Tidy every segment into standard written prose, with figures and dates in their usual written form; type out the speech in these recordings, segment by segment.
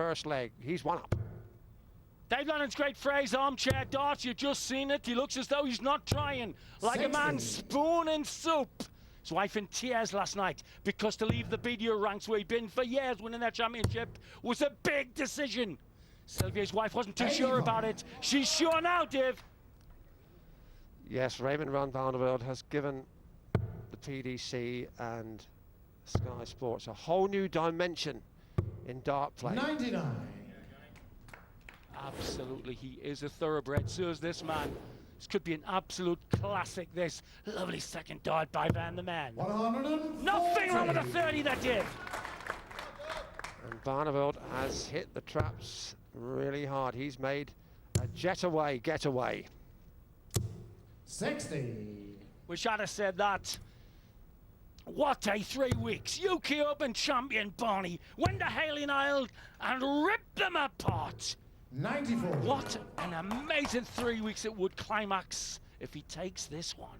first leg. He's one up. Dave Lennon's great phrase, armchair darts, you've just seen it. He looks as though he's not trying, like 60. a man spooning soup. His wife in tears last night, because to leave the BDO ranks where he'd been for years winning that championship was a big decision. Sylvia's wife wasn't too sure about it. She's sure now, Dave. Yes, Raymond van Barneveld has given the PDC and Sky Sports a whole new dimension in dart play. 99. Absolutely, he is a thoroughbred, so is this man. This could be an absolute classic, this. Lovely second dart by Van the Man. 140. Nothing wrong with a 30 that did. And Barneveld has hit the traps really hard. He's made a getaway. 60. Wish I'd have said that. What a 3 weeks. UK Open champion Barney went to Hailing Isle and ripped them apart. 94. What an amazing 3 weeks it would climax if he takes this one.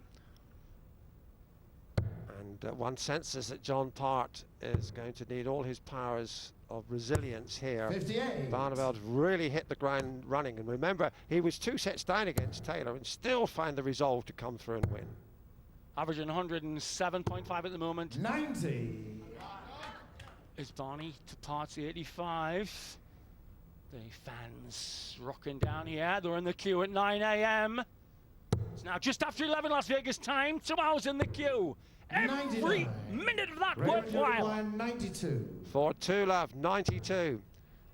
And one senses that John Part is going to need all his powers of resilience here. 58. Barneveld's really hit the ground running. And remember, he was 2 sets down against Taylor and still found the resolve to come through and win. Averaging 107.5 at the moment. 90. Is Barney to Part's 85. The fans rocking down here. They're in the queue at 9 a.m. It's now just after 11 Las Vegas time. 2 hours in the queue. Every 99. minute of that Raymond worthwhile. 92. For two love, 92.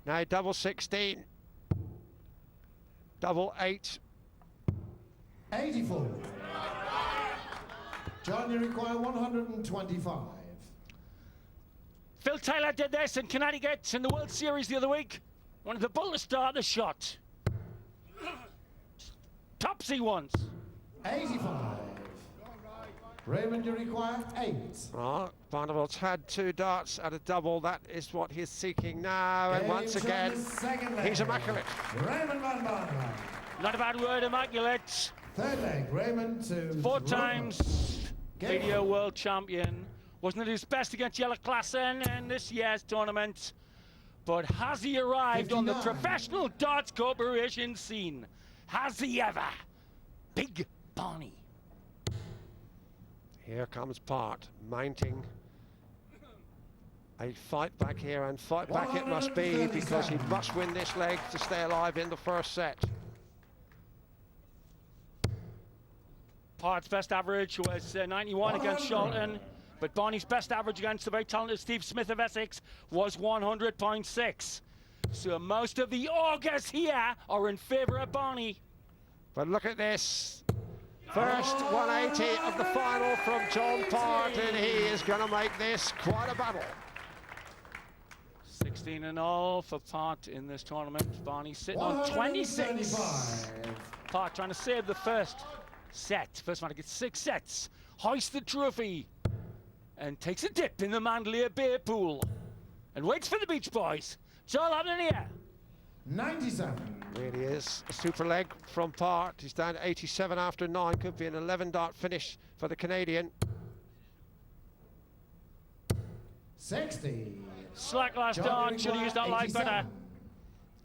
Now double 16. Double 8. 84. John, you require 125. Phil Taylor did this in Connecticut in the World Series the other week. Wanted the ball to start the shot. Topsy once. 85. Raymond, you require 8. Oh, Barneveld's had 2 darts at a double. That is what he's seeking now. And once again, he's immaculate. Raymond van Barneveld. Not a bad word, immaculate. Third leg, Raymond to 4 times video world champion. Wasn't at his best against Jelle Klaassen in this year's tournament. But has he arrived 59. on the professional darts corporation scene? Has he ever? Big Barney. Here comes Part, mounting a fight back here, and fight back it must be, because he must win this leg to stay alive in the first set. Part's best average was 91 against Shelton, but Barney's best average against the very talented Steve Smith of Essex was 100.6. So most of the augurs here are in favour of Barney. But look at this. First 180 of the final from John Part, and he is going to make this quite a battle. 16 and all for Part in this tournament. Barney sitting on 26. Part trying to save the first set. First one to get 6 sets. Hoists the trophy and takes a dip in the Mandalay Bay pool and waits for the Beach Boys. It's all happening here. 97. Really is a super leg from Part. He's down to 87 after 9. Could be an 11 dart finish for the Canadian. 60. Slack last dart. Should have used that light better.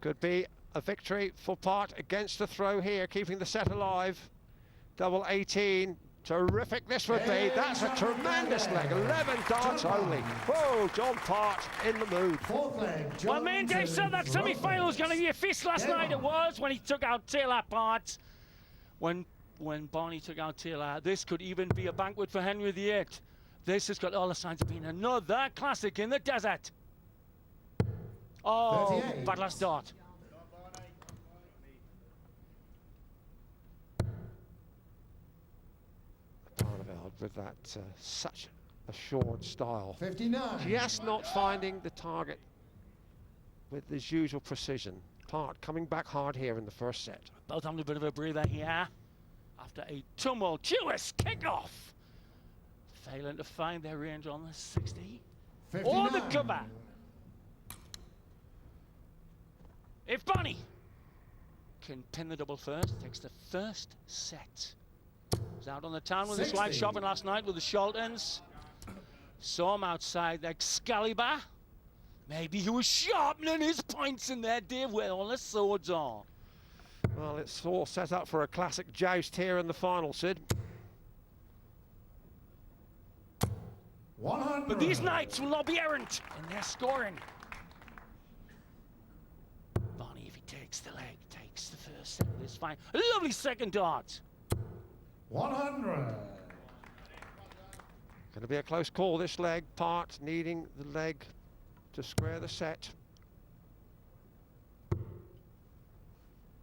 Could be a victory for Part against the throw here, keeping the set alive. Double 18. Terrific this would be. That's a tremendous leg. 11 darts only. Whoa, John Part in the mood. Fourth leg. Well, me and Dave said that semi-final was going to be a feast last night. It was when he took out Taylor. Part. When Barney took out Taylor, this could even be a banquet for Henry VIII. This has got all the signs of being another classic in the desert. Oh, 38. bad last dart. Barneveld with that such assured style. 59. Just not finding the target with his usual precision. Part coming back hard here in the first set. Both having a bit of a breather here after a tumultuous kickoff. Failing to find their range on the 60 or the cover. If Barney can pin the double first, takes the first set. Was out on the town with his wife shopping last night with the Sheltons. Saw him outside Excalibur. Maybe he was sharpening his points in there, Dave, where all the swords are. Well, it's all set up for a classic joust here in the final, Sid. 100. But these knights will not be errant in their scoring. Barney, if he takes the leg, takes the first set of this fine. A lovely second dart. 100. Going to be a close call, this leg. Part needing the leg to square the set.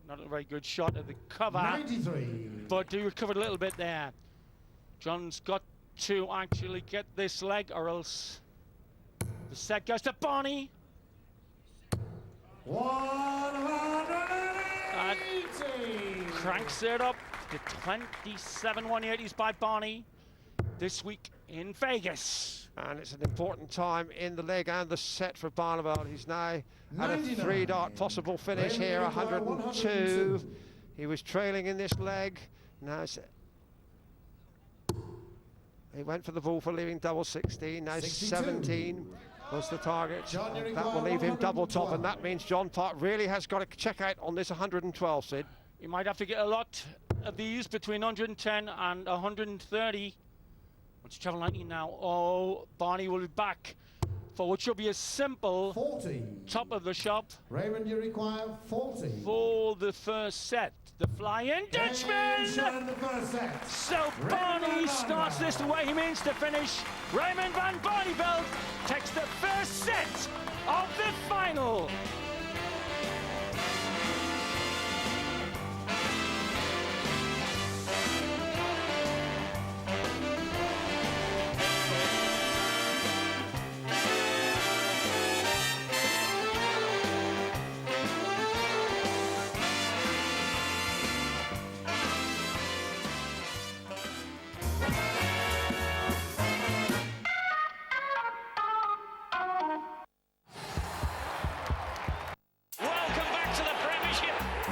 Not a very good shot at the cover. 93. But he recovered a little bit there. John's got to actually get this leg, or else the set goes to Barney. 180. Cranks it up to 27-180s by Barney this week in Vegas. And it's an important time in the leg and the set for Barneveld. He's now had a 99. 3-dart possible finish Raymond here, required 102. He was trailing in this leg. Now he went for the ball for leaving double 16. Now 62. 17 was the target. John, you That will require leave him double top, 112. and that means John Part really has got to check out on this 112, Sid. You might have to get a lot of these between 110 and 130. Let's travel 90 now. Oh, Barney will be back for what should be a simple 40. top of the shop Raymond, you require 40. for the first set. The fly-in Dutchman! Shot in the first set. So Raymond Barney van starts this the way he means to finish. Raymond van Barneveld takes the first set of the final.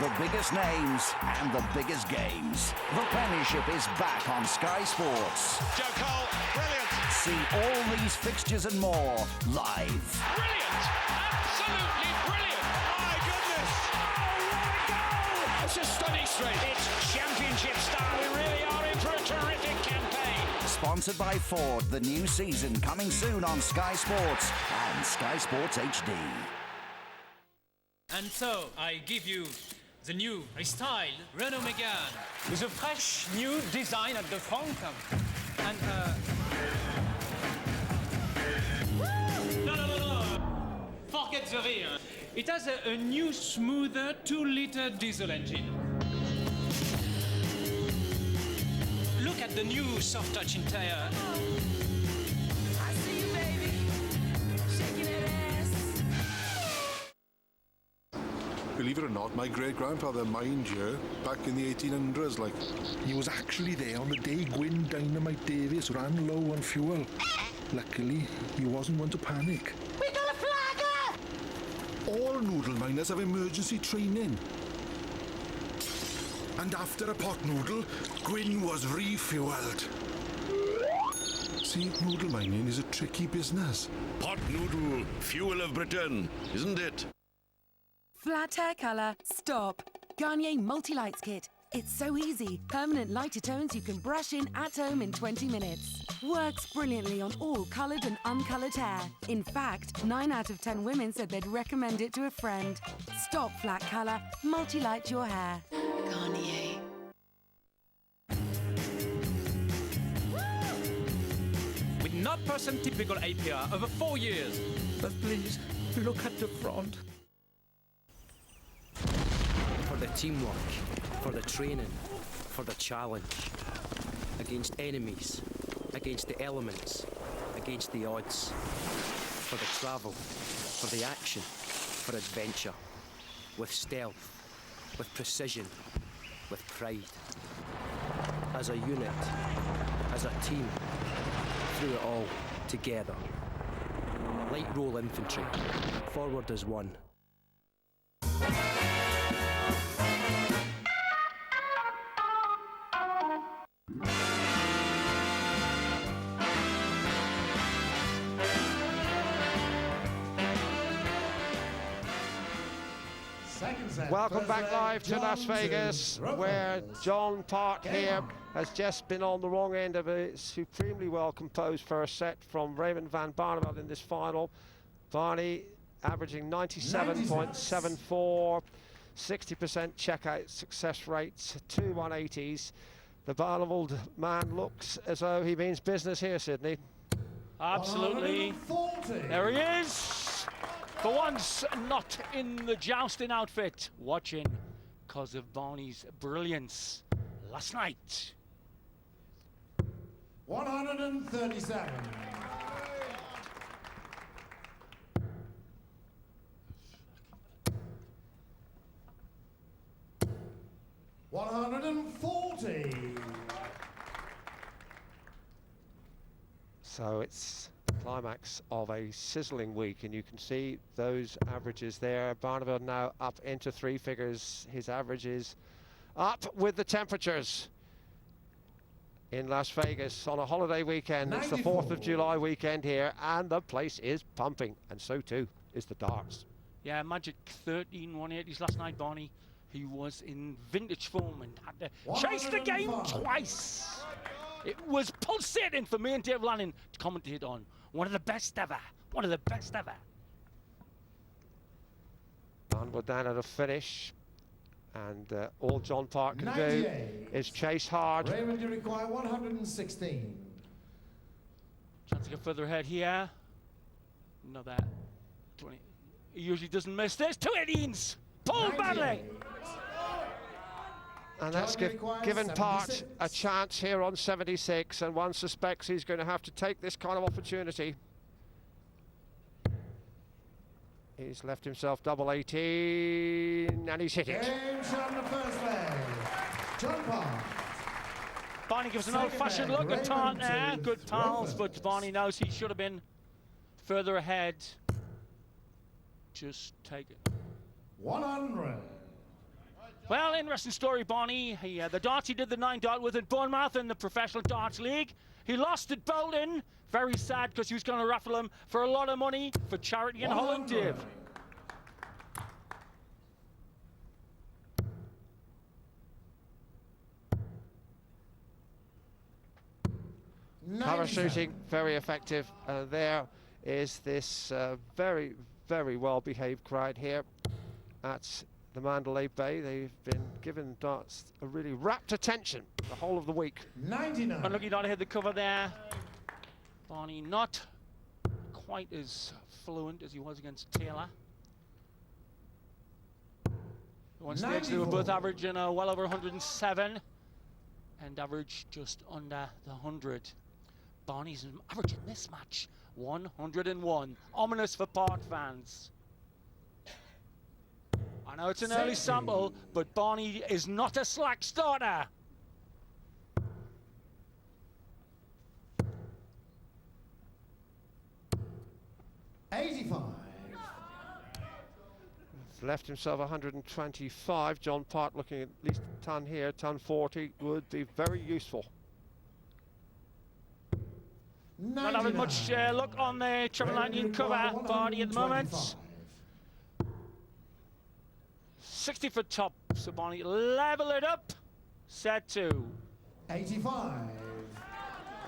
The biggest names and the biggest games. The Premiership is back on Sky Sports. Joe Cole, brilliant. See all these fixtures and more live. Brilliant. Absolutely brilliant. My goodness. Oh, what a goal. It's a stunning straight. It's championship style. We really are in for a terrific campaign. Sponsored by Ford, the new season coming soon on Sky Sports and Sky Sports HD. And so, I give you the new restyled Renault Megane with a fresh new design at the front. And, No. Forget the rear. It has a new, smoother 2-liter diesel engine. Look at the new soft touch interior. I see you, baby, shaking that ass. Believe it or not, my great-grandfather mined here back in the 1800s, like. He was actually there on the day Gwyn Dynamite Davies ran low on fuel. Luckily, he wasn't one to panic. We got a flagger! All noodle miners have emergency training. And after a pot noodle, Gwyn was refueled. See, noodle mining is a tricky business. Pot noodle, fuel of Britain, isn't it? Flat hair colour, stop. Garnier Multi-Lights Kit. It's so easy. Permanent lighter tones you can brush in at home in 20 minutes. Works brilliantly on all coloured and uncoloured hair. In fact, 9 out of 10 women said they'd recommend it to a friend. Stop flat colour. Multi-light your hair. Garnier. With 0% typical APR over 4 years. But please, look at the front. For the teamwork, for the training, for the challenge. Against enemies, against the elements, against the odds. For the travel, for the action, for adventure. With stealth, with precision, with pride. As a unit, as a team, through it all, together. Light roll infantry, forward as one. Second set. Welcome First back leg, live to John Las Vegas, where John Part here has just been on the wrong end of a supremely well composed first set from Raymond van Barneveld in this final. Barney averaging 97.74, 60% checkout success rates, 2 180s. The Barneveld man looks as though he means business here, Sydney. Absolutely. There he is. For once, not in the jousting outfit. Watching because of Barney's brilliance last night. 137. $140. So it's the climax of a sizzling week, and you can see those averages there. Barneveld now up into 3 figures. His average is up with the temperatures in Las Vegas on a holiday weekend. 94. It's the 4th of July weekend here, and the place is pumping, and so too is the darts. Yeah, Magic 13 180s last night, Barney. He was in vintage form and had to chase the game twice. It was pulsating for me and Dave Lanning to commentate on. One of the best ever. One of the best ever. Barneveld down at a finish. And all John Park can do is chase hard. Raymond, you require 116. Chance to get further ahead here. Another 20. He usually doesn't miss this. 2 18s. Pulled badly. And that's given Part a chance here on 76, and one suspects he's going to have to take this kind of opportunity. He's left himself double 18, and he's hit it. Game shot in the first leg. John Park. Barney gives an old-fashioned look at Tart there. Good pals, but Barney knows he should have been further ahead. Just take it. 100. Well, interesting story, Barney. The darts he did the 9 dart with at Bournemouth in the Professional Darts League. He lost at Bolton. Very sad because he was going to raffle him for a lot of money for charity in Holland, Dave. Cover shooting, very effective. There is this very, very well-behaved crowd here at the Mandalay Bay. They've been given darts a really rapt attention the whole of the week. 99. Unlucky not to hit the cover there. Barney not quite as fluent as he was against Taylor. One stage they were both averaging well over 107 and average just under the 100. Barney's averaging this match 101. Ominous for Part fans. I know it's an early sample, but Barney is not a slack starter. $85. He's left himself 125. John Part looking at least a ton here. Ton 40 would be very useful. Not having much luck on the treble 19 cover, Barney at the moment. 60 foot top, so Barney level it up. Set 2. 85.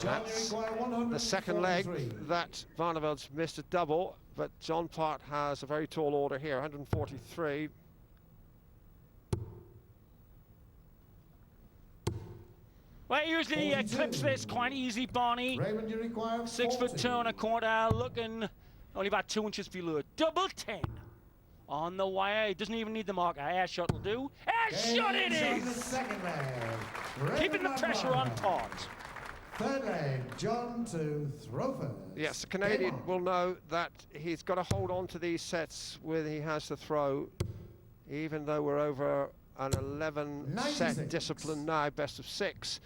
That's the second leg that Barneveld's missed a double, but John Part has a very tall order here, 143. Well, usually clips this quite easy, Barney. Raymond, you require 6 foot 2 and a quarter, looking only about 2 inches below. Double 10 on the wire. He doesn't even need the marker. Air shot will do. Air shot it is! Keeping the pressure on Part. Third leg, John to throw first. Yes, the Canadian will know that he's got to hold on to these sets when he has to throw, even though we're over an 11-set discipline now, best of 6.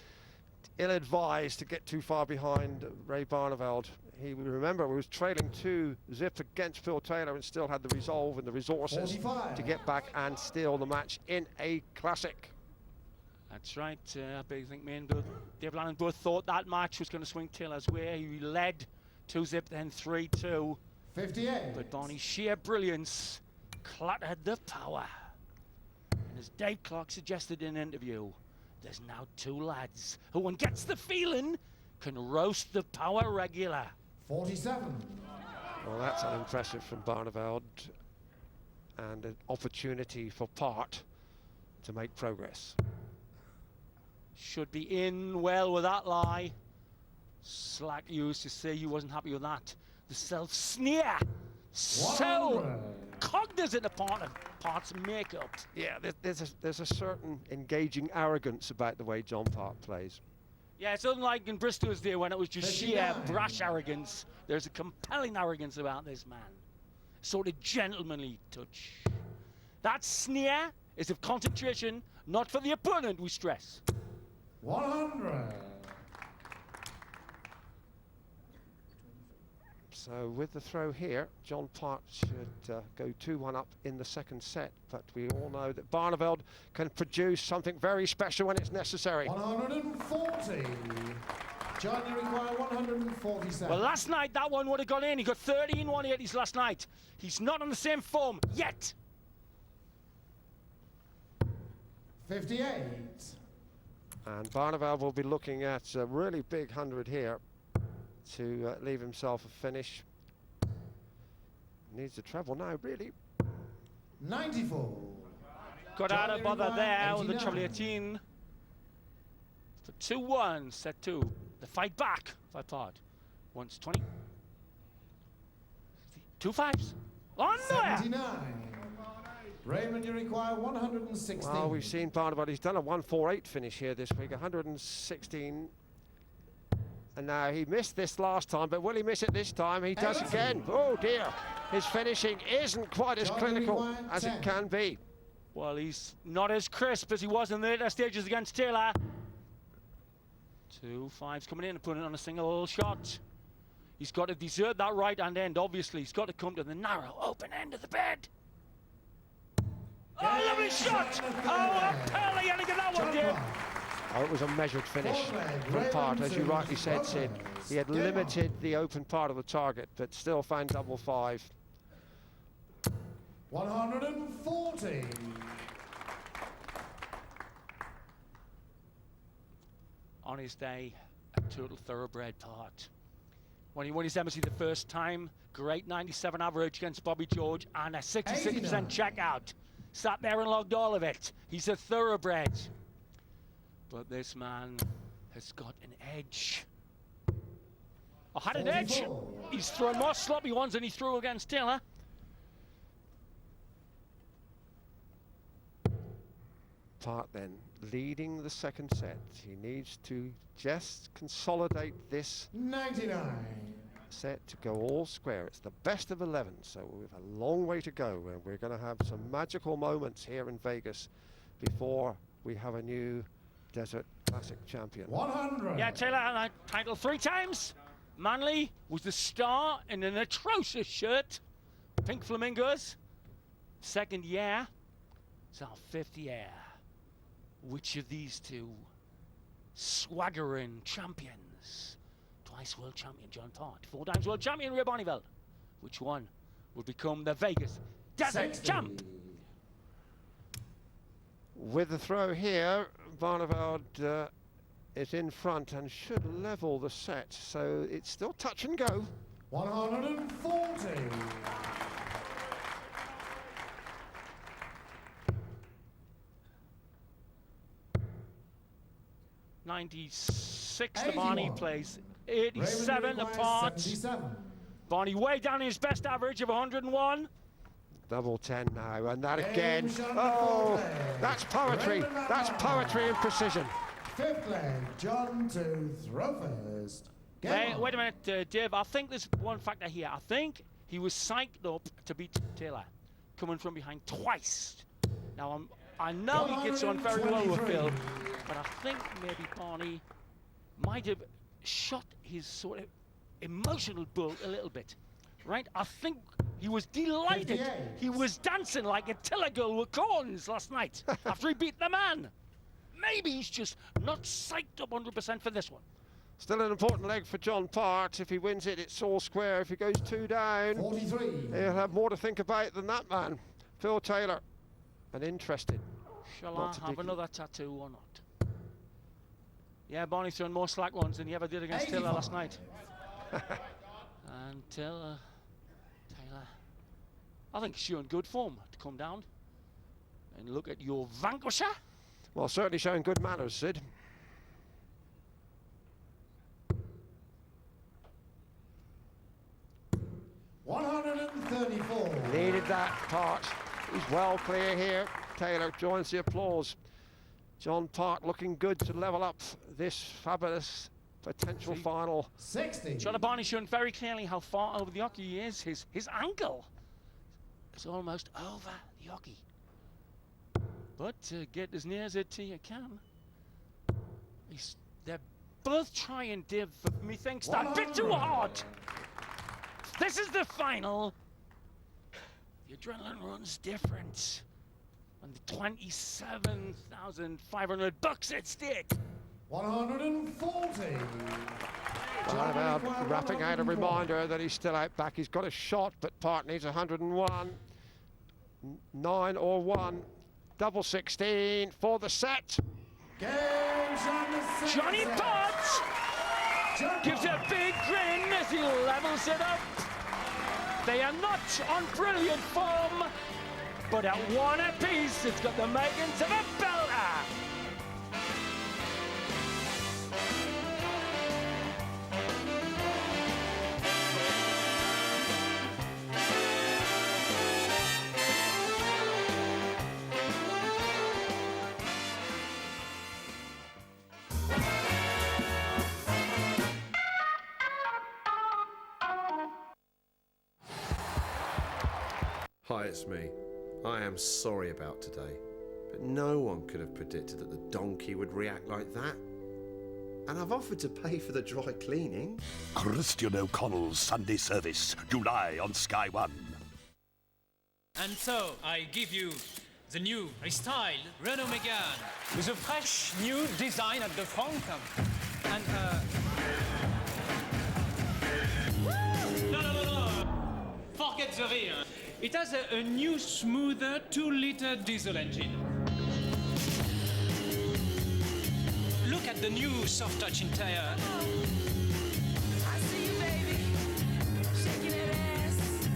Ill-advised to get too far behind Ray Barneveld. He, remember, was trailing 2-0 against Phil Taylor and still had the resolve and the resources 45. to get back and steal the match in a classic. That's right. I think me and Dave Lannon both thought that match was going to swing Taylor's way. He led 2-0, then 3-2. 58. But Barney's sheer brilliance clattered the power. as Dave Clark suggested in an interview, there's now two lads who, when gets the feeling, can roast the power regular. 47. Well, that's unimpressive from Barneveld, and an opportunity for Part to make progress. Should be in well with that lie. Slack used to say he wasn't happy with that. The self-sneer. So cognizant of Part's makeup. Yeah, there's a certain engaging arrogance about the way John Part plays. Yeah, it's unlike in Bristol's day when it was just sheer brash arrogance. There's a compelling arrogance about this man. Sort of gentlemanly touch. That sneer is of concentration, not for the opponent, we stress. 100. So with the throw here, John Part should go 2-1 up in the second set, but we all know that Barneveld can produce something very special when it's necessary. 140. John, you require 147. Well, last night that one would have gone in. He got 30 in 180s last night. He's not on the same form yet. 58. And Barneveld will be looking at a really big 100 here to leave himself a finish. Needs a treble now, really. 94. Got out of bother there with the treble 18. For 2-1, set 2. The fight back by Part. Once 20. 2 5s. On there! 79. Raymond, you require 116. Well, we've seen Barneveld. He's done a 148 finish here this week, 116. And now he missed this last time, but will he miss it this time? He does again. Oh dear, his finishing isn't quite as clinical as it can be. Well, he's not as crisp as he was in the later stages against Taylor. 2 5s coming in and putting it on a single shot. He's got to desert that right-hand end, obviously. He's got to come to the narrow, open end of the bed. Oh, lovely shot! Oh, Pearly, you get that one, Dave. Oh, it was a measured finish from Part, as you rightly said, Sid. He had limited the open part of the target, but still found double 5. 140. On his day, a total thoroughbred Part. When he won his embassy the first time, great 97 average against Bobby George and a 66% checkout. Sat there and logged all of it. He's a thoroughbred. But this man has got an edge. I had an edge. He's thrown more sloppy ones than he threw against Taylor. Part then leading the second set. He needs to just consolidate this 99 set to go all square. It's the best of 11, so we have a long way to go, and we're going to have some magical moments here in Vegas before we have a new Desert Classic champion. 100. Yeah, Taylor had that title 3 times. Manley was the star in an atrocious shirt. Pink flamingos. Second year. It's our 5th year. Which of these two swaggering champions? Twice world champion John Part, 4 times world champion Ray Barneveld. Which one will become the Vegas Desert champ? With the throw here, Barneveld is in front and should level the set, so it's still touch and go. 140. 96 the Barney plays, 87 the Part. 77. Barney way down his best average of 101. Double 10 now, and that again. Oh, that's poetry. That's poetry and precision. 5th leg, John to throw first. Wait a minute, Dave. I think there's one factor here. I think he was psyched up to beat Taylor, coming from behind twice. Now I know he gets on very well with Phil, but I think maybe Barney might have shot his sort of emotional bull a little bit, right? I think he was delighted. 58. He was dancing like a tiller girl with corns last night after he beat the man. Maybe he's just not psyched up 100% for this one. Still an important leg for John Part. If he wins it, it's all square. If he goes 2 down, 43. he'll have more to think about than that man. Phil Taylor, and interested. Shall not I to have dig- another tattoo or not? Yeah, Barney's thrown more slack ones than he ever did against Taylor last night. And Taylor, I think he's showing good form to come down and look at your vanquisher. Well, certainly showing good manners, Sid. $134. Needed that part. He's well clear here. Taylor joins the applause. John Part looking good to level up this fabulous potential final. 60. John Barney showing very clearly how far over the hockey he is. His ankle is almost over the hockey. But get as near as it to you can. They're both trying, Div, methinks that a bit too hard. This is the final. The adrenaline runs different. And the $27,500 at stake. 140. Barneveld wrapping out a reminder that he's still out back. He's got a shot, but Part needs 101. 9 or 1. Double 16 for the set. Johnny Potts gives a big grin as he levels it up. They are not on brilliant form, but at one apiece, it's got the makings of a belter. Hi, it's me. I am sorry about today, but no one could have predicted that the donkey would react like that. And I've offered to pay for the dry cleaning. Christian O'Connell's Sunday service, July on Sky One. And so, I give you the new restyled Renault Megane with a fresh new design at the front. And No. Forget the rear. It has a new, smoother 2-liter diesel engine. Look at the new soft touch interior. I see you, baby, shaking that ass.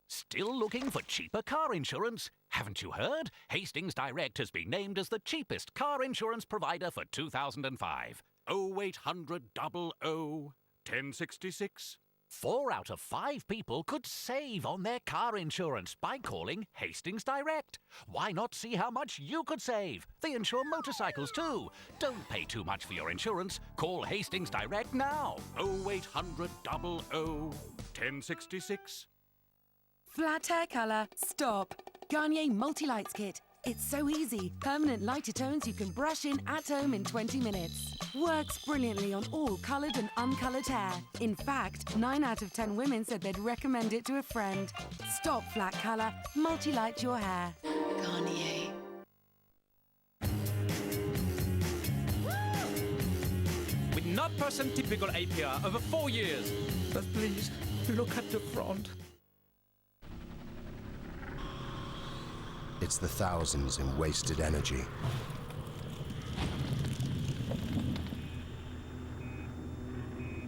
Still looking for cheaper car insurance? Haven't you heard? Hastings Direct has been named as the cheapest car insurance provider for 2005. 0800 00 1066. 4 out of 5 people could save on their car insurance by calling Hastings Direct. Why not see how much you could save? They insure motorcycles too. Don't pay too much for your insurance. Call Hastings Direct now. 0800 00 1066. Flat hair colour, stop. Garnier Multi-Lights Kit. It's so easy. Permanent lighter tones you can brush in at home in 20 minutes. Works brilliantly on all coloured and uncoloured hair. In fact, 9 out of 10 women said they'd recommend it to a friend. Stop flat colour. Multi-light your hair. Garnier. With 0% typical APR over 4 years. But please, look at the front. It's the thousands in wasted energy.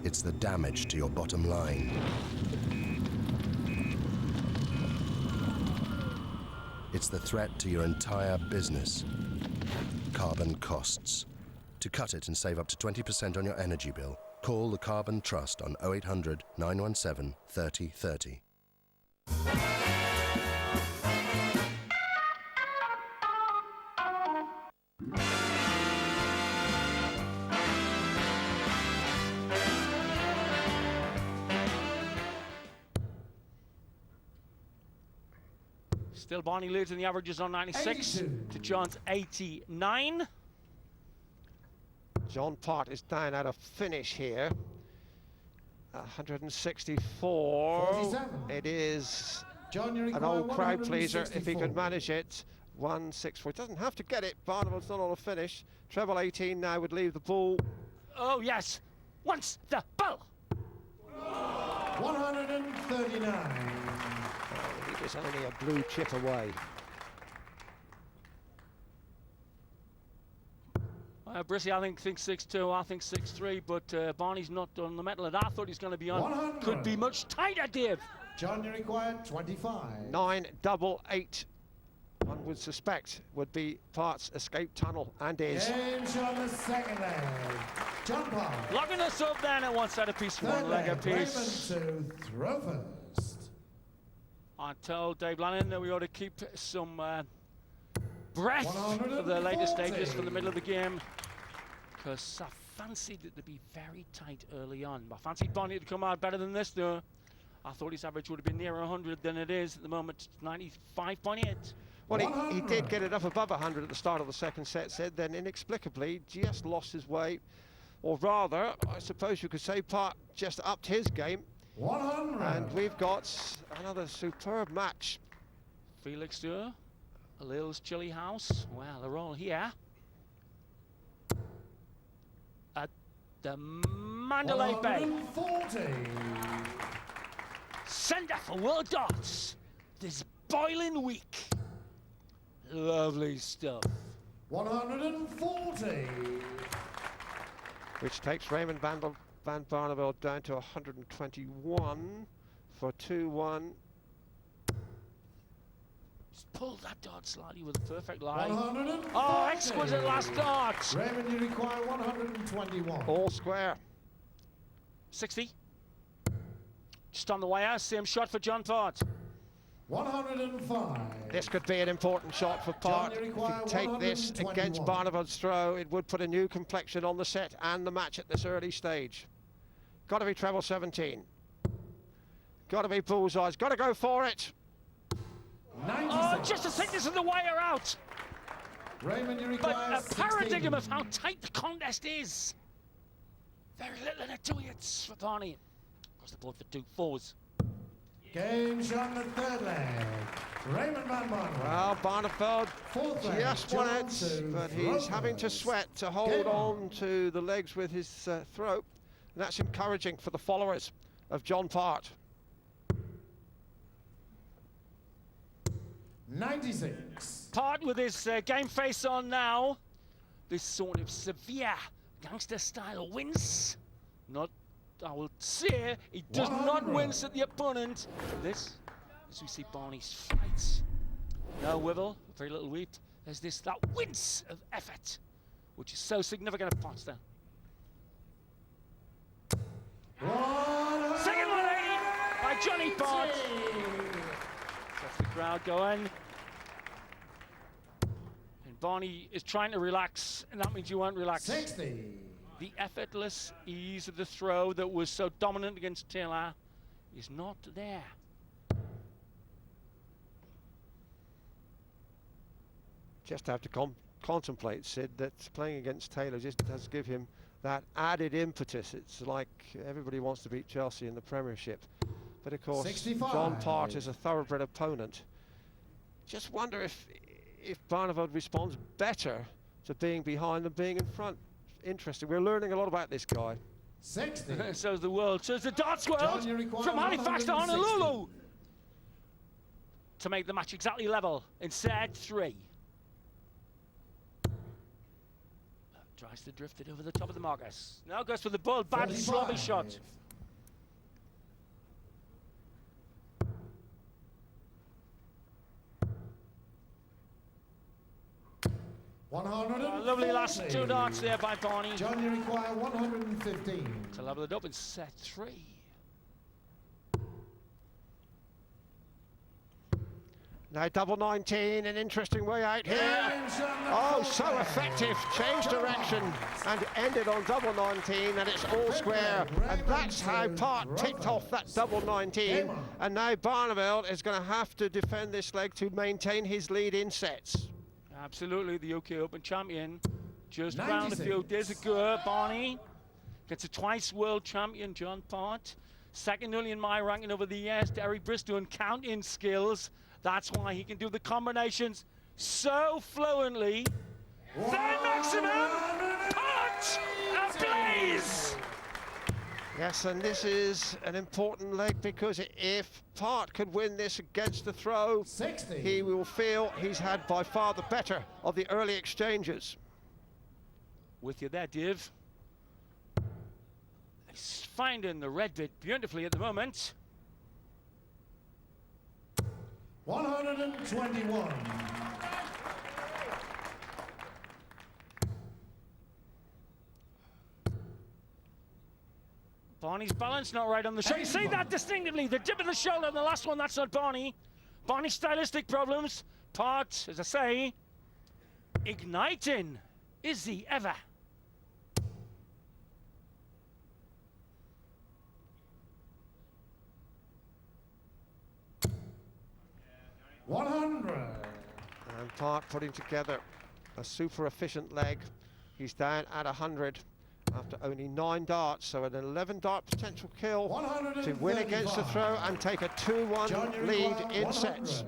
It's the damage to your bottom line. It's the threat to your entire business. Carbon costs. To cut it and save up to 20% on your energy bill, call the Carbon Trust on 0800 917 3030. Still Barney leads in the averages on 96 to John's 89. John Part is down at a finish here. 164. 47. It is John, you an require old crowd pleaser if he 164. could manage it. 164. Doesn't have to get it. Barneveld's not on a finish. Treble 18 now would leave the pool. Oh yes, once the ball. 139. He was only a blue chip away. Brissy, I think, thinks 6-2. I think 6-3, but Barney's not on the metal, and I thought he's going to be on. 100. Could be much tighter, Dave. John, you require 25. 9-8. One would suspect would be Part's escape tunnel, and is. James on the second leg. John Part. Locking us up then at one set apiece, one leg apiece. Raymond to throw first. I told Dave Lannon that we ought to keep some breath for the later stages, for the middle of the game, because I fancied it to be very tight early on. I fancied Barney to come out better than this, though. I thought his average would have been nearer 100 than it is at the moment, 95.8. Well, he did get it up above 100 at the start of the second set, Sid, then inexplicably just lost his way. Or rather, I suppose you could say Part just upped his game. 100. And we've got another superb match. Felix Dur, Lil's Chili House. Well, they're all here at the Mandalay Bay. 140. Centre for World Darts this boiling week. Lovely stuff. 140. Which takes Raymond van Barneveld down to 121 for 2-1. Just pulled that dart slightly with a perfect line. 140. Oh, exquisite last dart. Raymond, you require 121. All square. 60. Just on the way out, same shot for John Part. 105. This could be an important shot for Part. If you take this against Barneveld's throw, it would put a new complexion on the set and the match at this early stage. Got to be treble 17. Got to be bullseyes. Got to go for it. 96. Oh, just the thickness of the wire out. Raymond, you But require a paradigm 16. of how tight the contest is. Very little in it, 2 hits for Barney. Across the board for 2 fours. Game shot the third leg. Raymond van Barneveld. Well, Barneveld Fourth leg. just won John it, to but throw he's having to first. sweat to hold Game on to the legs with his throat. And that's encouraging for the followers of John Part. 96. Part with his game face on now. This sort of severe gangster style wince. Not, I will say, he does not 100. wince at the opponent. This, as we see Barney's flights. No wibble, very little weep. There's that wince of effort, which is so significant of Potts there. Second 180 by Johnny Part. That's the crowd going. And Barney is trying to relax, and that means you won't relax. 60. The effortless ease of the throw that was so dominant against Taylor is not there. Just have to contemplate, Sid, that playing against Taylor just does give him that added impetus. It's like everybody wants to beat Chelsea in the Premiership. But of course, 65. John Part is a thoroughbred opponent. Just wonder if Barneveld responds better to being behind than being in front. Interesting. We're learning a lot about this guy. 60. So's the world. So's the darts world. John, you require From Halifax to 160. Honolulu. To make the match exactly level in set 3. Tries to drift it over the top of the Marcus. Now goes for the ball. Bad 35. sloppy shot. 140. Lovely last 2 darts there by Barney. John, you require 115. To level it up in set 3. Now double 19, an interesting way out here. Oh, so effective. Changed direction and ended on double 19, and it's all square. And that's how Part ticked off that double 19. And now Barneveld is going to have to defend this leg to maintain his lead in sets. Absolutely, the UK Open champion. Just crowned a few days ago. Barney gets a twice world champion, John Part. Second only in my ranking over the years to Eric Bristow and counting skills. That's why he can do the combinations so fluently. Third maximum, Part ablaze! Yes, and this is an important leg because if Part could win this against the throw, 60. he will feel he's had by far the better of the early exchanges. With you there, Div. He's finding the red bit beautifully at the moment. 121. Barney's balance not right on the shoulder. You see that distinctively. The dip of the shoulder on the last one, that's not Barney. Barney's stylistic problems. Part, as I say, igniting. Is he ever? $100. And Part putting together a super efficient leg. He's down at 100 after only 9 darts, so an 11 dart potential kill to win against the throw and take a 2-1 lead in sets.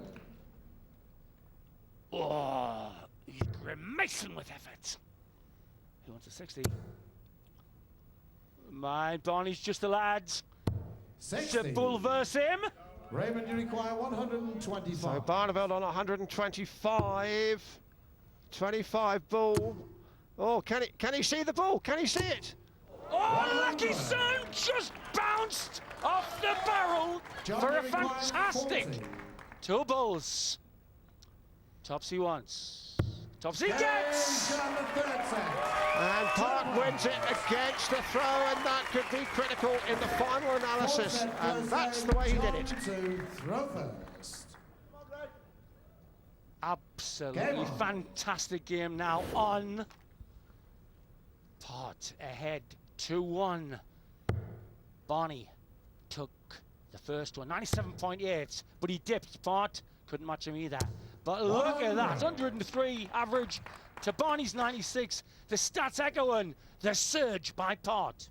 Oh, he's grimacing with effort. He wants a 60. My Barney's just a lad. 60. It's a bull versus him. Raymond, you require 125. So Barneveld on 125. 25 bull. Oh, can he see the ball? Can he see it? Oh, Lucky Son just bounced off the barrel for a fantastic 2 bulls. Topsy once. Topsy gets! And Park wins it against the throw, and that could be critical in the final analysis. And that's the way he did it. Absolutely fantastic game now on. Part ahead 2-1. Barney took the first one, 97.8, but he dipped. Part couldn't match him either. But look at that, 103 average to Barney's 96. The stats echoing the surge by Part.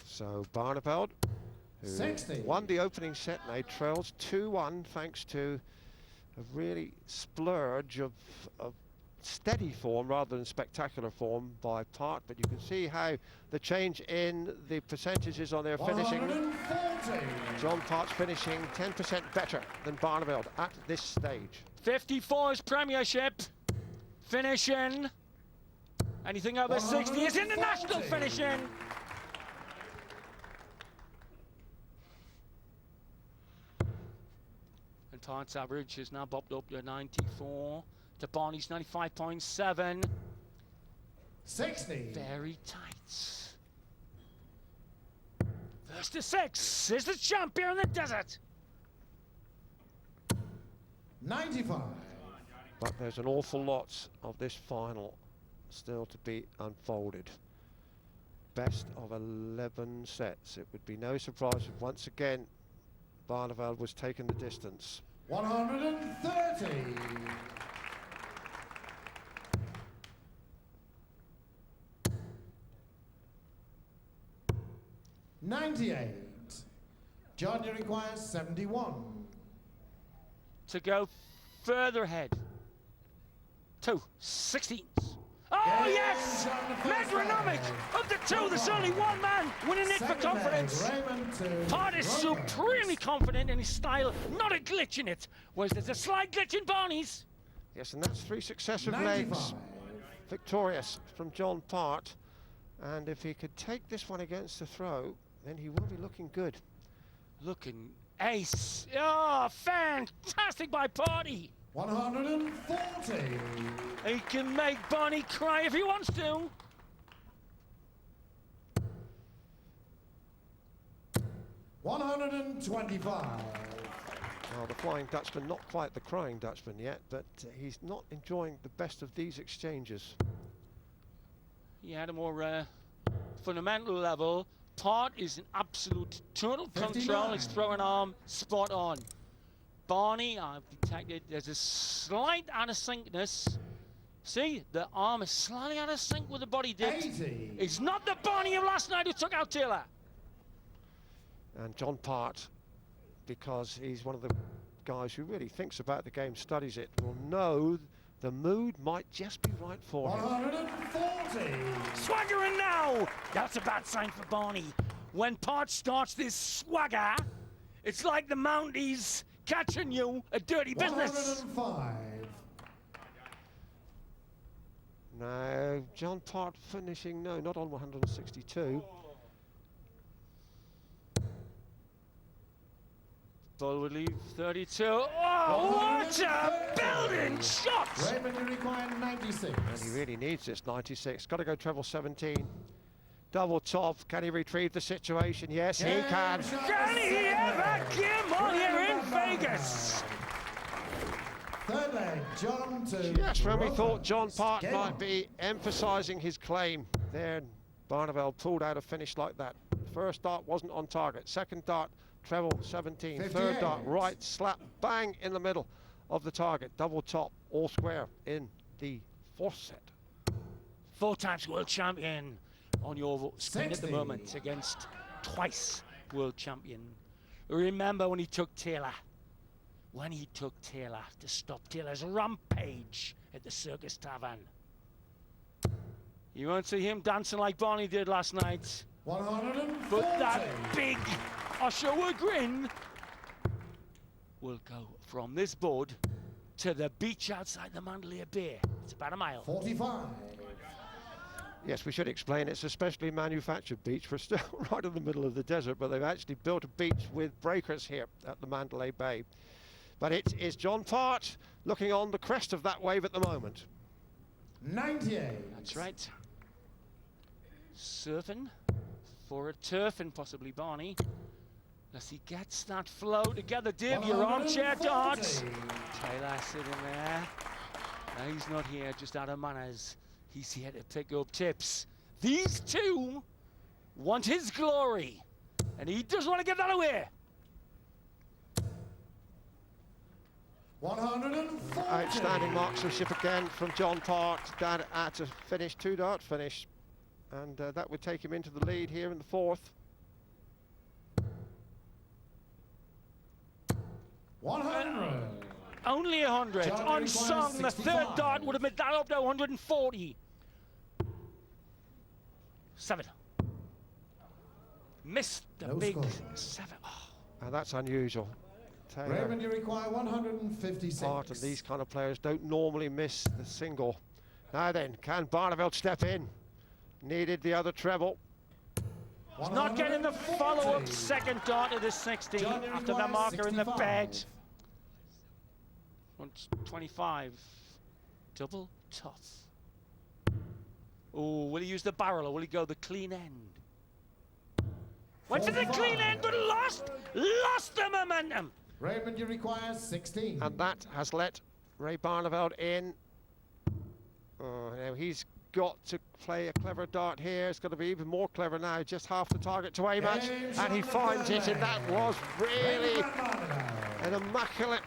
So Barneveld, who 60. won the opening set, now trails 2-1 thanks to a really splurge of steady form rather than spectacular form by Part, but you can see how the change in the percentages on their finishing. 140. John Part's finishing 10% better than Barneveld at this stage. 54's Premiership finishing. Anything over 60 is international finishing. And Part's average is now bopped up to 94. To Barney's 95.7. 60. Very tight. First to 6 is the champion in the desert. 95. But there's an awful lot of this final still to be unfolded. Best of 11 sets. It would be no surprise if once again Barneveld was taking the distance. 130. 98. John, you require 71. To go further ahead. 2 16s. Oh yes! Metronomic of the 2, there's only one man winning it for confidence. Part is supremely confident in his style, not a glitch in it. Whereas there's a slight glitch in Barney's. Yes, and that's 3 successive 95. legs. Victorious from John Part. And if he could take this one against the throw, then he will be looking good. Looking ace. Oh, fantastic by Party. 140. He can make Barney cry if he wants to. $125. Well, the Flying Dutchman, not quite the Crying Dutchman yet, but he's not enjoying the best of these exchanges. He had a more fundamental level. Part is in absolute total control. His throwing arm spot on. Barney, I've detected there's a slight out of syncness. See, the arm is slightly out of sync with the body dip. 80. It's not the Barney of last night who took out Taylor. And John Part, because he's one of the guys who really thinks about the game, studies it, will know the mood might just be right for him. 140. Swaggering now. That's a bad sign for Barney. When Part starts this swagger, It's like the Mounties catching you a dirty business. 105. No, John Part finishing, no, not on 162. Ball would leave 32. Oh, what a building shot! Raymond, you require 96. And he really needs this 96. Got to go treble 17. Double top. Can he retrieve the situation? Yes, he can. Can he ever get on here in Vegas? Third leg, John to Yes, when we Rover. thought John Part Game might on. be emphasising his claim, there Barneveld pulled out a finish like that. First dart wasn't on target. Second dart, treble 17. 58. Third dart, right, slap, bang in the middle of the target. Double top, all square in the fourth set. 4 times world champion on your screen at the 60. moment against twice world champion. Remember when he took Taylor? When he took Taylor to stop Taylor's rampage at the Circus Tavern. You won't see him dancing like Barney did last night. 140. But that big Oshawa grin will go from this board to the beach outside the Mandalay Bay. It's about a mile. 45. Yes, we should explain it's a specially manufactured beach. We're still right in the middle of the desert, but they've actually built a beach with breakers here at the Mandalay Bay. But it is John Part looking on the crest of that wave at the moment. 98. That's right. Surfing for a turf and possibly Barney. As he gets that flow together, Dave, your armchair darts. Taylor sitting there. No, he's not here just out of manners. He's here to pick up tips. These two want his glory, and he doesn't want to give that away. 140. Outstanding marksmanship again from John Part, down at a finish, 2-dart finish. And that would take him into the lead here in the fourth. 100. Only 100. John Unsung, the requires third 65. dart would have been that up to 140. 7. Missed the No big score. 7. Oh. And that's unusual. Taylor, Raymond, you require 156. Part of these kind of players don't normally miss the single. Now then, can Barneveld step in? Needed the other treble. He's not getting the follow-up second dart of the 60 John, you after the require marker in the 65. bed. 125. Double tough. Oh, will he use the barrel or will he go the clean end? Went for the clean end, but lost the momentum. Raymond, you require 16. And that has let Ray Barneveld in. Oh, now he's got to play a clever dart here. It's got to be even more clever now. Just half the target to aim at, and he finds it, and that was really an immaculate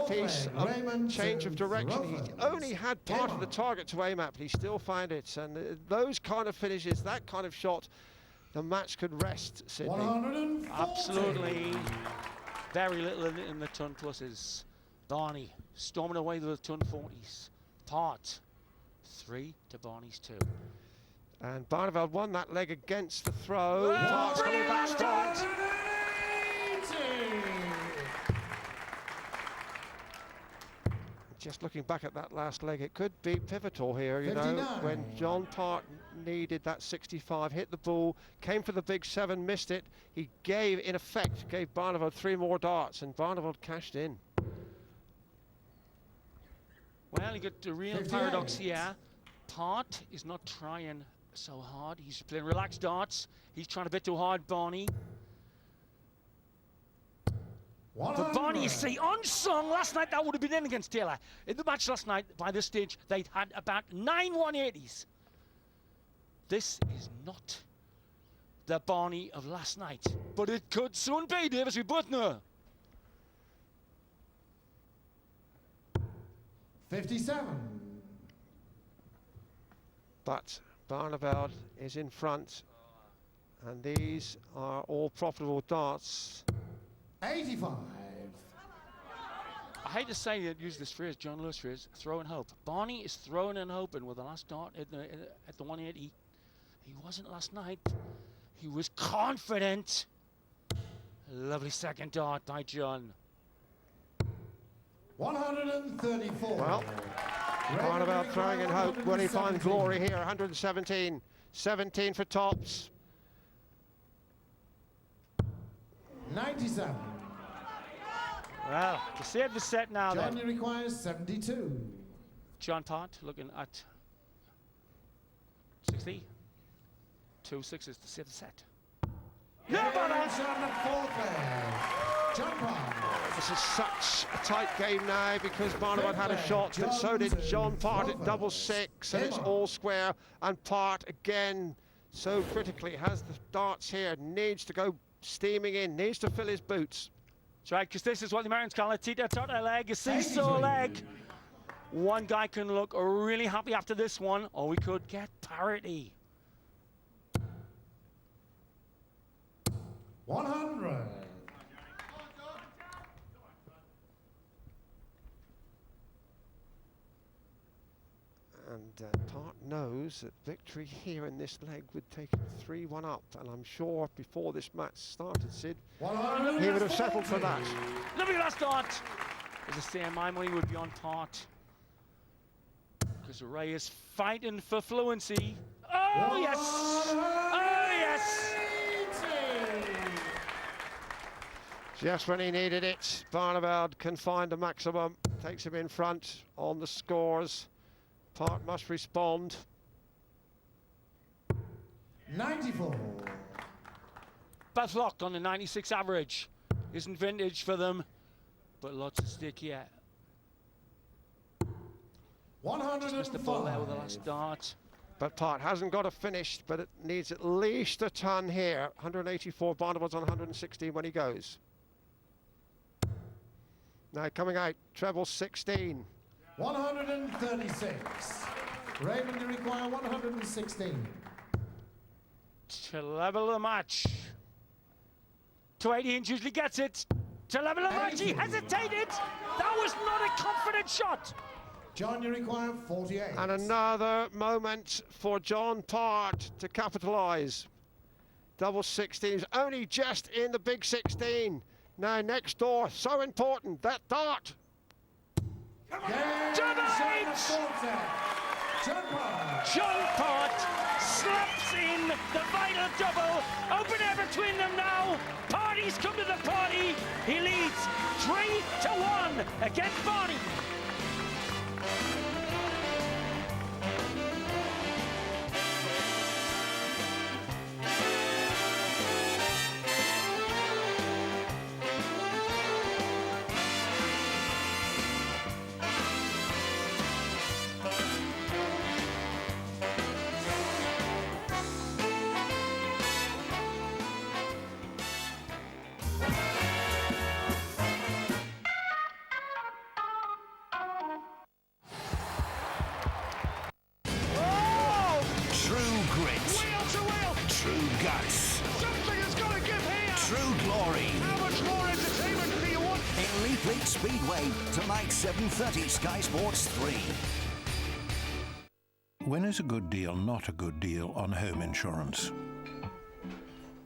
piece of change of direction. He only had part of the target to aim at, but he still found it. And those kind of finishes, that kind of shot, the match could rest, Sydney. 140. Absolutely. Very little in the ton pluses. Barney storming away with the ton 40s. Part 3 to Barney's 2. And Barneveld won that leg against the throw. Part's coming back strong. Just looking back at that last leg, it could be pivotal here, you know, 59. when John Part needed that 65, hit the ball, came for the big 7, missed it. He gave, in effect, gave Barneveld 3 more darts, and Barneveld cashed in. Well, you got the real 58. paradox here. Part is not trying so hard. He's playing relaxed darts. He's trying a bit too hard, Barney. But Barney, you see, unsung last night, that would have been in against Taylor. In the match last night, by this stage, they'd had about 9 180s. This is not the Barney of last night, but it could soon be, Dave, as we both know. 57. But Barneveld is in front, and these are all profitable darts. 85. I hate to say it, use this phrase, John Lewis phrase, throw and hope. Barney is throwing and hoping with the last dart at the 180. He wasn't last night. He was confident Lovely second dart by John. 134. Well, Barneveld throwing in hope. Will he find glory here? 117. 17 for tops. 97. Well, to save the set now Johnny then. requires 72. John Part looking at 60. 2 sixes to save the set. Never on the fourth leg. John Part. This is such a tight game now because Barneveld had a shot, but so did John Part at double six, and it's all square. And Part again, so critically, has the darts here, needs to go steaming in, needs to fill his boots. That's right, because this is what the Americans call a tita-tata leg, a seesaw leg. One guy can look really happy after this one, or we could get parity. 100. And Part knows that victory here in this leg would take him 3-1 up, and I'm sure before this match started, Sid, he would have settled for that. Lovely last dart. As I say, my money would be on Part. Because Ray is fighting for fluency. Oh, yes! Oh, yes! Just when he needed it, Barneveld can find a maximum, takes him in front on the scores. Part must respond. 94. Both locked on the 96 average. Isn't vintage for them, but lots at stake yet. 105. Missed the ball there with the last dart. But Part hasn't got a finish, but it needs at least a ton here. 184, Barneveld's on 116 when he goes. Now coming out, treble 16. 136. Raymond, you require 116. To level the match. 280 usually gets it. To level the match, he hesitated. That was not a confident shot. John, you require 48. And another moment for John Part to capitalise. Double 16s, only just in the big 16. Now next door, so important, that dart. John Part slaps in the vital double. Open air between them now. Party's come to the party. He leads 3-1 against Barney. Speedway tonight, 7:30, Sky Sports 3. When is a good deal not a good deal on home insurance?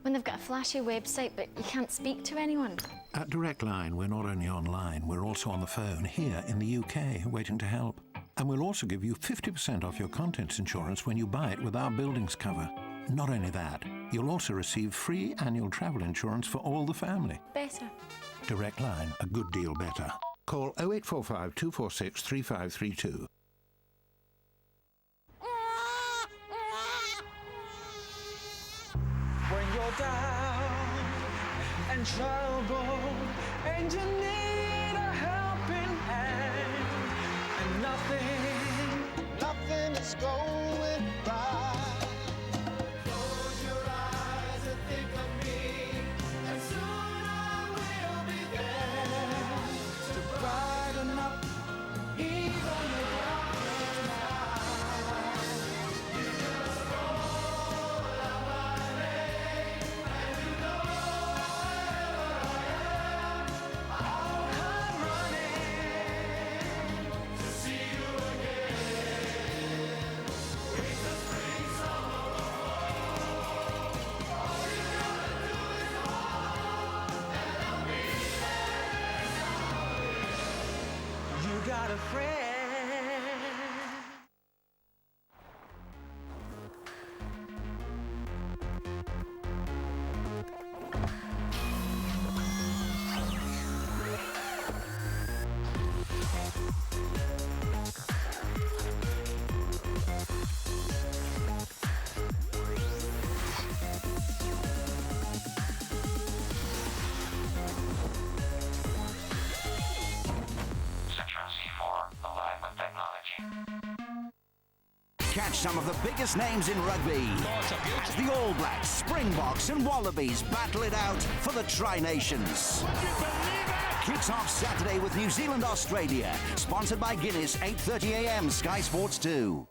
When they've got a flashy website but you can't speak to anyone. At Direct Line, we're not only online, we're also on the phone here in the UK, waiting to help. And we'll also give you 50% off your contents insurance when you buy it with our buildings cover. Not only that, you'll also receive free annual travel insurance for all the family. Better. Direct Line, a good deal better. Call 0845 246 3532. When you're down and troubled and you need a helping hand and nothing is going right. Close your eyes and think of me, and soon I will be there to brighten up even the darkest night. You just call out my name, and you know wherever I am, I'll come running to see you again. a friend. Catch some of the biggest names in rugby as the All Blacks, Springboks and Wallabies battle it out for the Tri-Nations. Kicks off Saturday with New Zealand, Australia. Sponsored by Guinness, 8:30 a.m. Sky Sports 2.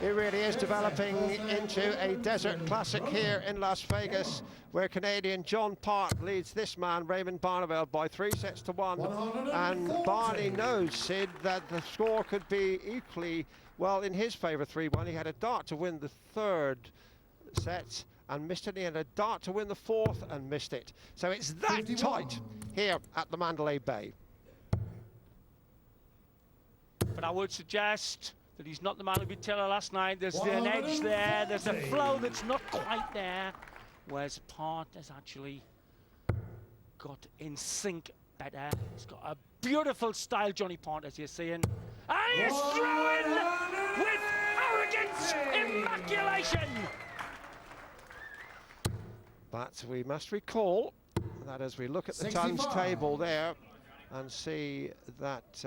It really is developing into a desert classic here in Las Vegas, where Canadian John Part leads this man, Raymond Barneveld, by 3-1. And Barney knows, Sid, that the score could be equally, well, in his favour, 3-1. He had a dart to win the third set and missed it. He had a dart to win the fourth and missed it. So it's that 51. Tight here at the Mandalay Bay. But I would suggest that he's not the man who beat Taylor last night. There's an edge there. There's a flow that's not quite there. Whereas Part has actually got in sync better. He's got a beautiful style, Johnny Part, as you're seeing. And he's throwing with arrogance, immaculation. But we must recall that as we look at the tons table there and see that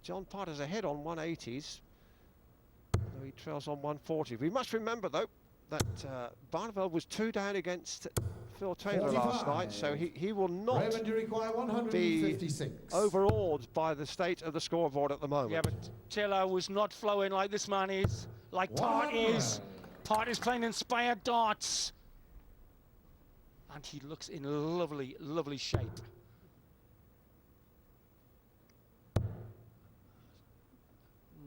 John Part is ahead on 180s. He trails on 140. We must remember, though, that Barneveld was 2 down against Phil Taylor 45. Last night, so he will not Raymond, you require 156. Be overawed by the state of the scoreboard at the moment. Yeah, but Taylor was not flowing like this man is, like Part is. Part is playing inspired darts. And he looks in lovely, lovely shape.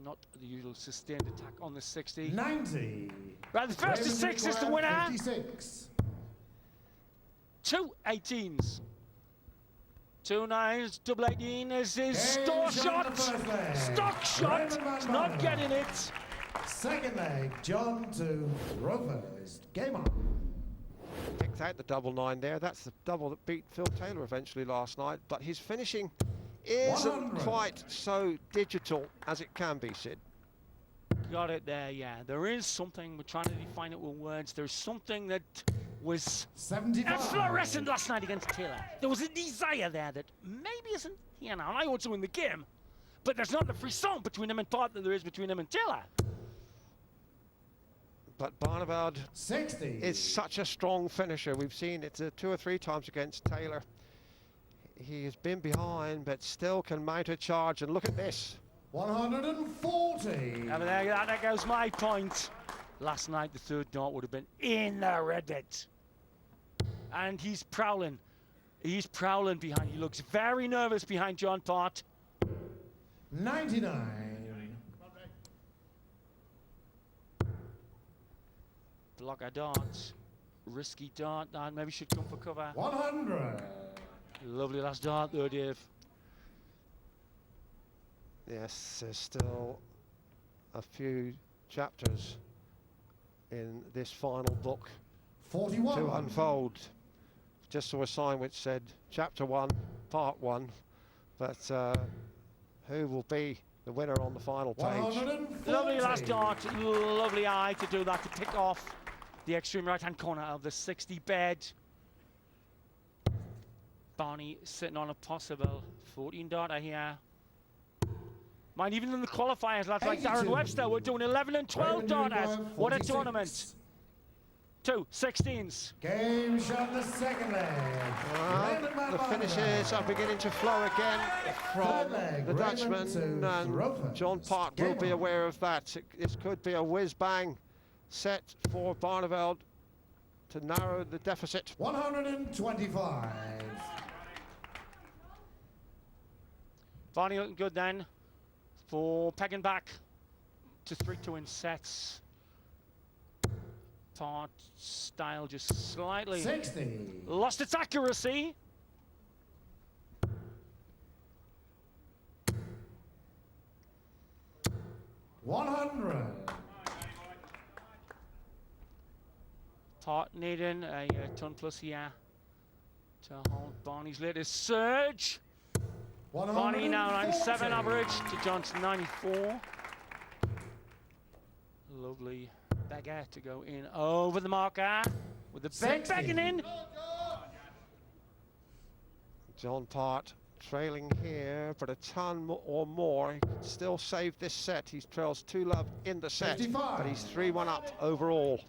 Not the usual sustained attack on the 60. 90. Right, the first to 6 is the winner. 56. 2 18s. 2 9s, double 18 is his store shot. Stock shot. He's not getting it. Second leg, John to Rovers. Game on. Picked out the double 9 there. That's the double that beat Phil Taylor eventually last night. But his finishing isn't 100. Quite so digital as it can be, Sid. Got it there, yeah. There is something, we're trying to define it with words, there's something that was 75. Fluorescent last night against Taylor. There was a desire there that maybe isn't here now. And I want to win the game, but there's not the frisson between him and Part that there is between him and Taylor. But Barneveld 60. Is such a strong finisher. We've seen it 2 or 3 times against Taylor. He has been behind, but still can mount a charge. And look at this. 140. Yeah, there goes my point. Last night, the third dart would have been in the red bit. And he's prowling. He's prowling behind. He looks very nervous behind John Part. 99. Blocker darts. Risky dart. That maybe should come for cover. 100. Lovely last dart there, Dave. Yes, there's still a few chapters in this final book 41. To unfold. Just saw a sign which said Chapter 1, Part 1, but who will be the winner on the final page? Lovely last dart, lovely eye to do that, to pick off the extreme right-hand corner of the 60 bed. Barney sitting on a possible 14 darter here. Mind, even in the qualifiers, lads like Darren Webster were doing 11 and 12 darters. What a tournament. 2 16s. Game shot the second leg. The finishes are beginning to flow again from the Dutchman, and John Part will be aware of that. This could be a whiz-bang set for Barneveld to narrow the deficit. 125. Barney looking good then for pegging back to 3-2 in sets. Part style just slightly 60. Lost its accuracy. $100. Part needing a ton plus here to hold Barney's latest surge. Barney now 97 average to Johnson 94. Lovely beggar to go in over the marker with the bed begging in. John Part trailing here, but a ton or more. He can still save this set. He trails 2-love in the set, 55. but he's 3-1 up overall.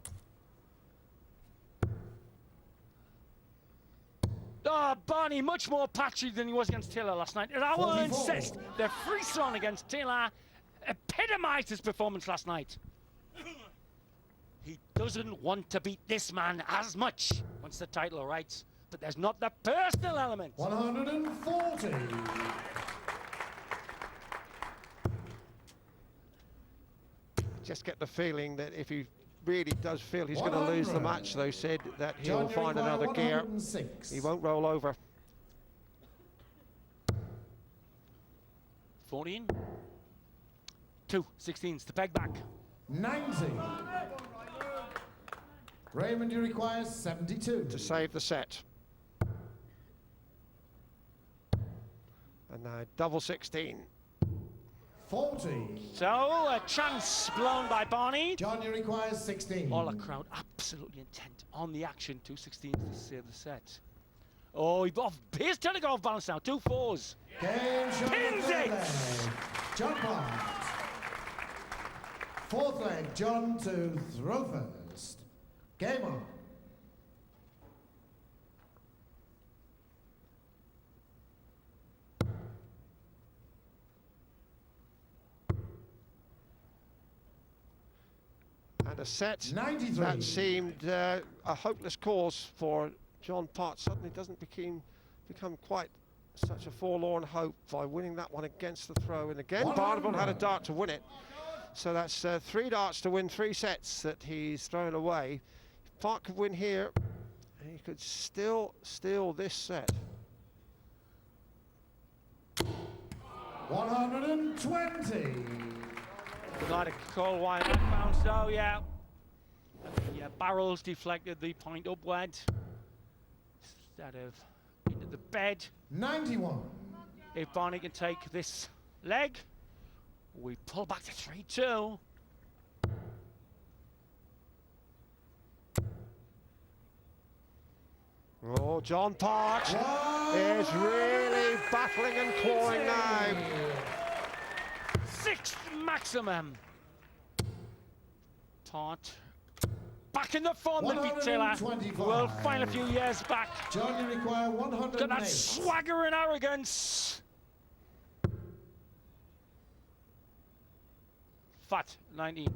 Oh, Barney much more patchy than he was against Taylor last night. I will insist the free swan against Taylor epitomised his performance last night. He doesn't want to beat this man as much once the title right, but there's not the personal element. 140. Just get the feeling that if he really does feel he's going to lose the match, though, Sid, that he'll find another gear. He won't roll over. 14. 2 16s to peg back. 90. Raymond, you require 72. To save the set. And now double 16. 40. So a chance blown by Barney. John, you require 16. All the crowd absolutely intent on the action. 2 16s to save the set. Oh, here's Tillich off balance now. 2 4s. Game shot. Pins it. John Bart. Fourth leg, John to throw first. Game on. And a set 93. that seemed a hopeless cause for John Part suddenly doesn't become quite such a forlorn hope by winning that one against the throw. And again, Barneveld had a dart to win it. So that's 3 darts to win 3 sets that he's thrown away. If Part could win here, he could still steal this set. 120. Like a cold wine bounced, oh yeah. And the barrels deflected the point upward instead of into the bed. 91. If Barney can take this leg, we pull back to 3-2. Oh, John Part is really battling and clawing now. 6th maximum. Part back in the form that beat Taylor. World final a few years back. John, you require 108. Got that swagger and arrogance. Fat 19.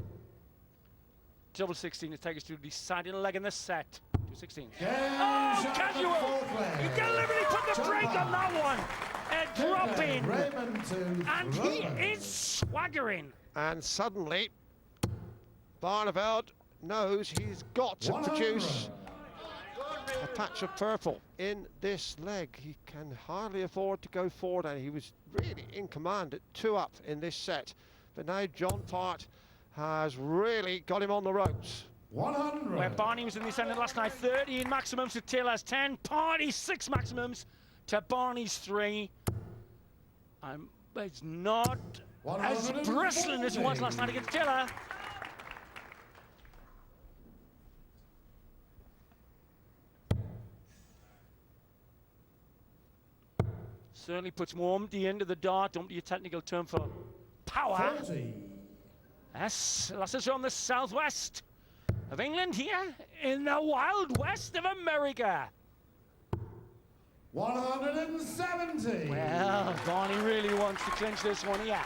Double 16 to take us to the deciding leg in the set. 2-16. Oh, casual! He deliberately put the brake on that one. A drop in. And he is swaggering. And suddenly, Barneveld knows he's got to produce a patch of purple in this leg. He can hardly afford to go forward, and he was really in command at 2 up in this set. But now John Part has really got him on the ropes. 100. Where Barney was in the ascendant last night, 13 maximums to Taylor's 10. Party 6 maximums to Barney's 3. It's not as bristling as it was last night against Taylor. Certainly puts more umpty into the dart, umpty a technical term for power. 40. Yes, that's us from the southwest of England here in the wild west of America. 170. Well, Barney really wants to clinch this one here.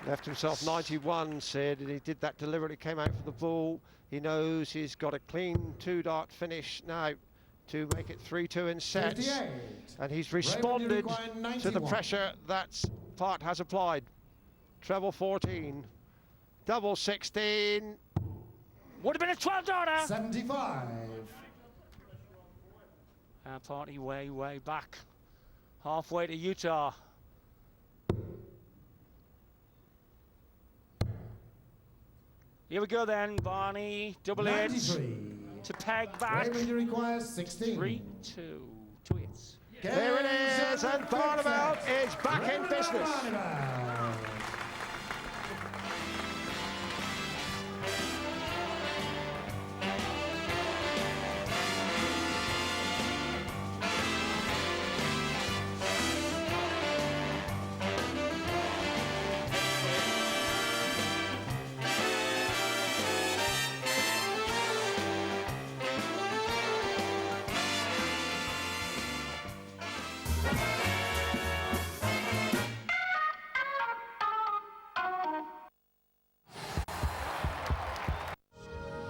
Left himself 91, Sid, and he did that deliberately, came out for the ball. He knows he's got a clean 2-dart finish now to make it 3-2 in sets. 58. And he's responded to the pressure that Part has applied. Treble 14. Double 16. Would have been a 12-darter. 75. And Party way back. Halfway to Utah. Here we go then, Barney. Double it. To peg back. Raymond requires 16. 3, 2, 2 hits. There it is, and Barneveld is back in business.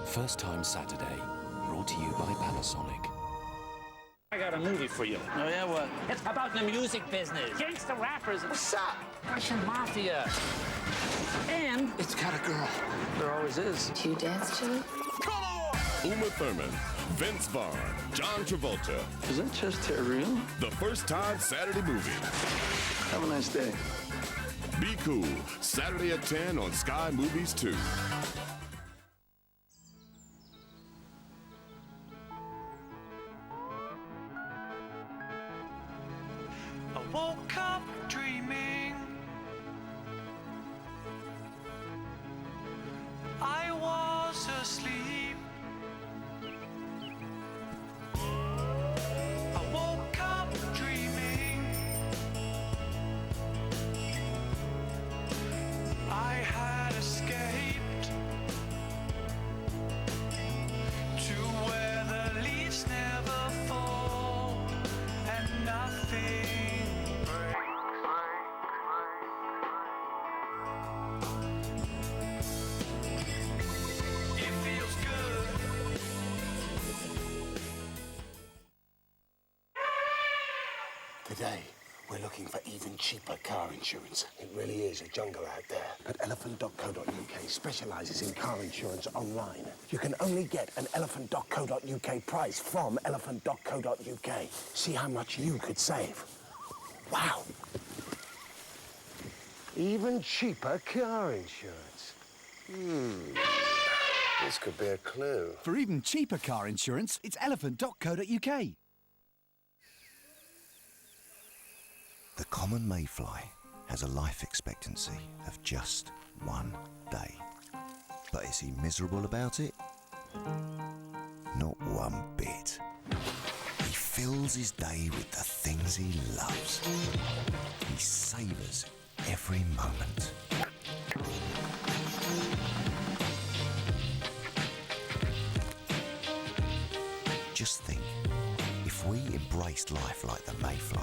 First Time Saturday, brought to you by Panasonic. I got a movie for you. Oh, yeah, what? It's about the music business. Gangsta rappers. What's up? Russian mafia. And It's got a girl. There always is. Do you dance, Jimmy? Uma Thurman, Vince Vaughn, John Travolta. Is that chest hair real? The First Time Saturday movie. Have a nice day. Be Cool, Saturday at 10 on Sky Movies 2. I woke up dreaming I was asleep. I woke up dreaming I had escaped to where the leaves never fall and nothing. Today, we're looking for even cheaper car insurance. It really is a jungle out there. But elephant.co.uk specialises in car insurance online. You can only get an elephant.co.uk price from elephant.co.uk. See how much you could save. Wow. Even cheaper car insurance. This could be a clue. For even cheaper car insurance, it's elephant.co.uk. The common mayfly has a life expectancy of just 1 day. But is he miserable about it? Not one bit. He fills his day with the things he loves. He savours every moment. Just think, if we embraced life like the mayfly,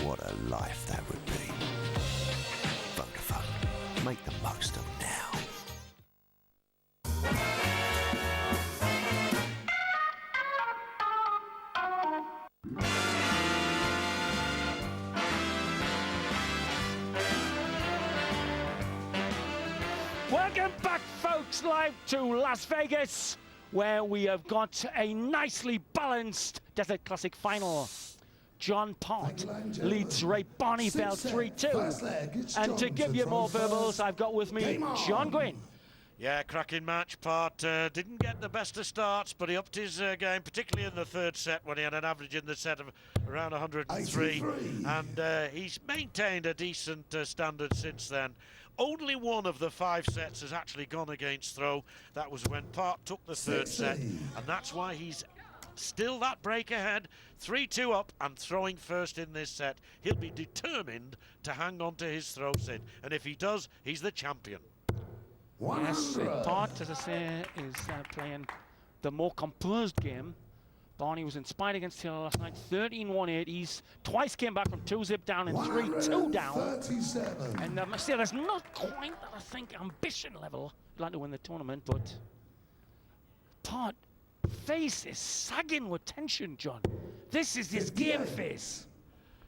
what a life that would be. Vodafone, make the most of now. Welcome back, folks, live to Las Vegas, where we have got a nicely balanced Desert Classic final. John Pott leads Ray Barneveld 3-2. And to give you more verbals, I've got with me John Gwynn. Yeah, cracking match. Part didn't get the best of starts, but he upped his game, particularly in the third set when he had an average in the set of around 103. And he's maintained a decent standard since then. Only one of the 5 sets has actually gone against throw. That was when Part took the third set, and that's why he's still that break ahead, 3-2 up and throwing first in this set. He'll be determined to hang on to his throw sit, and if he does, he's the champion. Yes, Part, as I say, is playing the more composed game. Barney was inspired against Taylor last night, 13-1-8. He's twice came back from 2-zip down and 3-2 down. 37. And still, there's not quite, I think, ambition level. He'd like to win the tournament, but Part face is sagging with tension, John. This is his game face.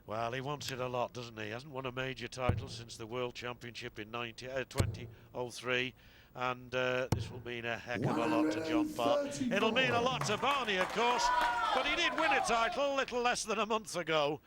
Well, he wants it a lot, doesn't he? He hasn't won a major title since the World Championship in 2003. And this will mean a heck of a lot to John Part. It'll mean a lot to Barney, of course, but he did win a title a little less than a month ago.